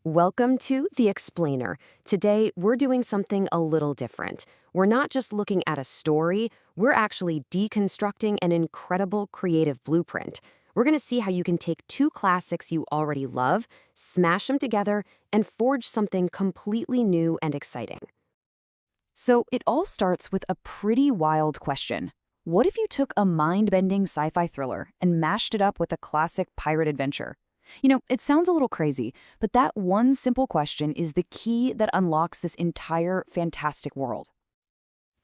Welcome to The Explainer. Today, we're doing something a little different. We're not just looking at a story, we're actually deconstructing an incredible creative blueprint. We're going to see how you can take two classics you already love, smash them together, and forge something completely new and exciting. So it all starts with a pretty wild question. What if you took a mind-bending sci-fi thriller and mashed it up with a classic pirate adventure? It sounds a little crazy, but that one simple question is the key that unlocks this entire fantastic world.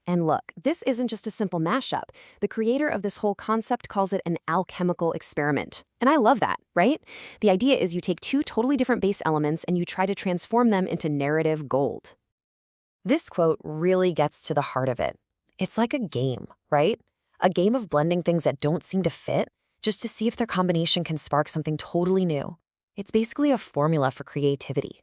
And look, this isn't just a simple mashup. The creator of this whole concept calls it an alchemical experiment. And I love that, right? The idea is you take two totally different base elements and you try to transform them into narrative gold. This quote really gets to the heart of it. It's like a game, right? A game of blending things that don't seem to fit, just to see if their combination can spark something totally new. It's basically a formula for creativity.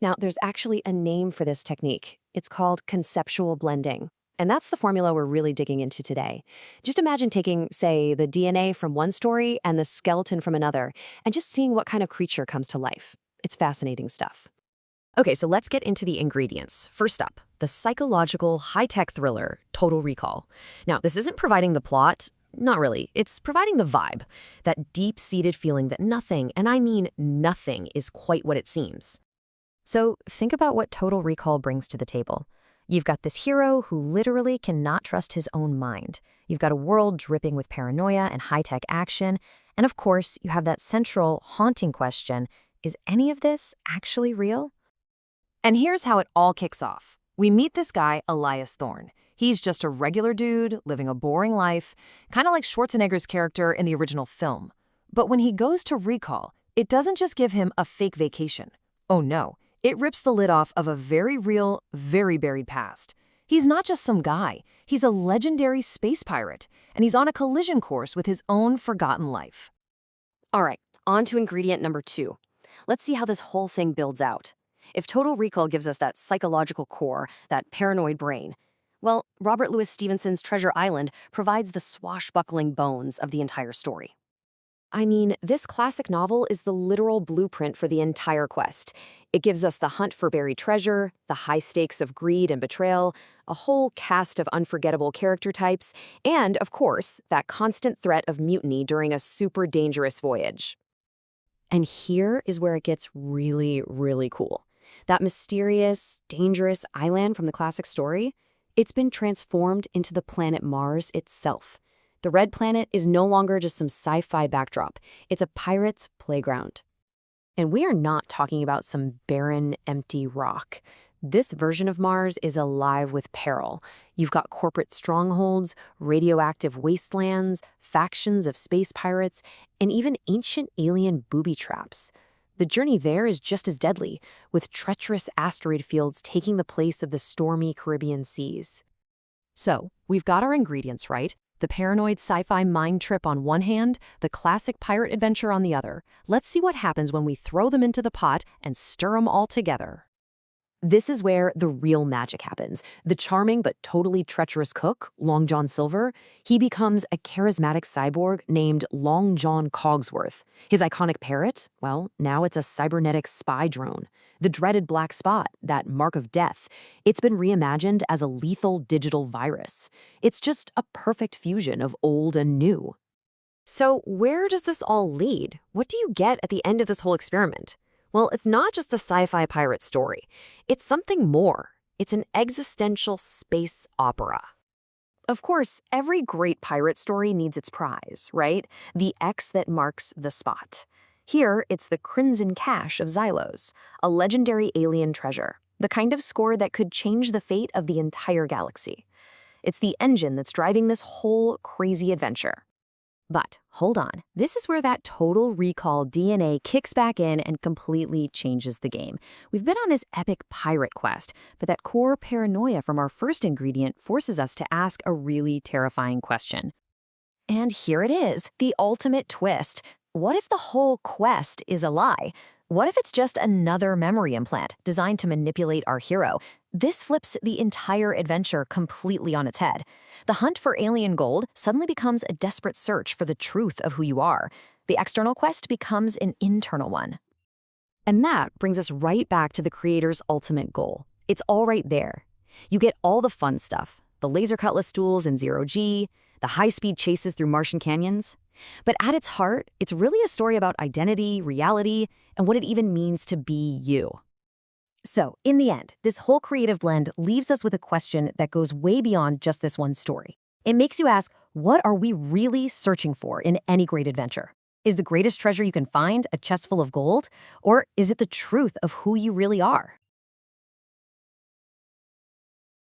Now, there's actually a name for this technique. It's called conceptual blending. And that's the formula we're really digging into today. Just imagine taking, say, the DNA from one story and the skeleton from another, and just seeing what kind of creature comes to life. It's fascinating stuff. Okay, so let's get into the ingredients. First up, the psychological high-tech thriller, Total Recall. Now, this isn't providing the plot. Not really. It's providing the vibe, that deep-seated feeling that nothing, and I mean nothing, is quite what it seems. So think about what Total Recall brings to the table. You've got this hero who literally cannot trust his own mind. You've got a world dripping with paranoia and high-tech action. And of course, you have that central, haunting question, is any of this actually real? And here's how it all kicks off. We meet this guy, Elias Thorne. He's just a regular dude living a boring life, kind of like Schwarzenegger's character in the original film. But when he goes to recall, it doesn't just give him a fake vacation. Oh no, it rips the lid off of a very real, very buried past. He's not just some guy. He's a legendary space pirate, and he's on a collision course with his own forgotten life. All right, on to ingredient number 2. Let's see how this whole thing builds out. If Total Recall gives us that psychological core, that paranoid brain, well, Robert Louis Stevenson's Treasure Island provides the swashbuckling bones of the entire story. I mean, this classic novel is the literal blueprint for the entire quest. It gives us the hunt for buried treasure, the high stakes of greed and betrayal, a whole cast of unforgettable character types, and, of course, that constant threat of mutiny during a super dangerous voyage. And here is where it gets really, really cool. That mysterious, dangerous island from the classic story, it's been transformed into the planet Mars itself. The Red Planet is no longer just some sci-fi backdrop. It's a pirate's playground. And we are not talking about some barren, empty rock. This version of Mars is alive with peril. You've got corporate strongholds, radioactive wastelands, factions of space pirates, and even ancient alien booby traps. The journey there is just as deadly, with treacherous asteroid fields taking the place of the stormy Caribbean seas. So, we've got our ingredients right. The paranoid sci-fi mind trip on one hand, the classic pirate adventure on the other. Let's see what happens when we throw them into the pot and stir them all together. This is where the real magic happens. The charming but totally treacherous cook, Long John Silver, he becomes a charismatic cyborg named Long John Cogsworth. His iconic parrot, well, now it's a cybernetic spy drone. The dreaded black spot, that mark of death, it's been reimagined as a lethal digital virus. It's just a perfect fusion of old and new. So where does this all lead? What do you get at the end of this whole experiment? Well, it's not just a sci-fi pirate story. It's something more. It's an existential space opera. Of course, every great pirate story needs its prize, right? The X that marks the spot. Here, it's the Crimson Cache of Xylos, a legendary alien treasure, the kind of score that could change the fate of the entire galaxy. It's the engine that's driving this whole crazy adventure. But hold on, this is where that Total Recall DNA kicks back in and completely changes the game. We've been on this epic pirate quest, but that core paranoia from our first ingredient forces us to ask a really terrifying question. And here it is, the ultimate twist. What if the whole quest is a lie? What if it's just another memory implant designed to manipulate our hero? This flips the entire adventure completely on its head. The hunt for alien gold suddenly becomes a desperate search for the truth of who you are. The external quest becomes an internal one. And that brings us right back to the creator's ultimate goal. It's all right there. You get all the fun stuff, the laser cutlass duels in Zero-G, the high-speed chases through Martian canyons. But at its heart, it's really a story about identity, reality, and what it even means to be you. So, in the end, this whole creative blend leaves us with a question that goes way beyond just this one story. It makes you ask, what are we really searching for in any great adventure? Is the greatest treasure you can find a chest full of gold? Or is it the truth of who you really are?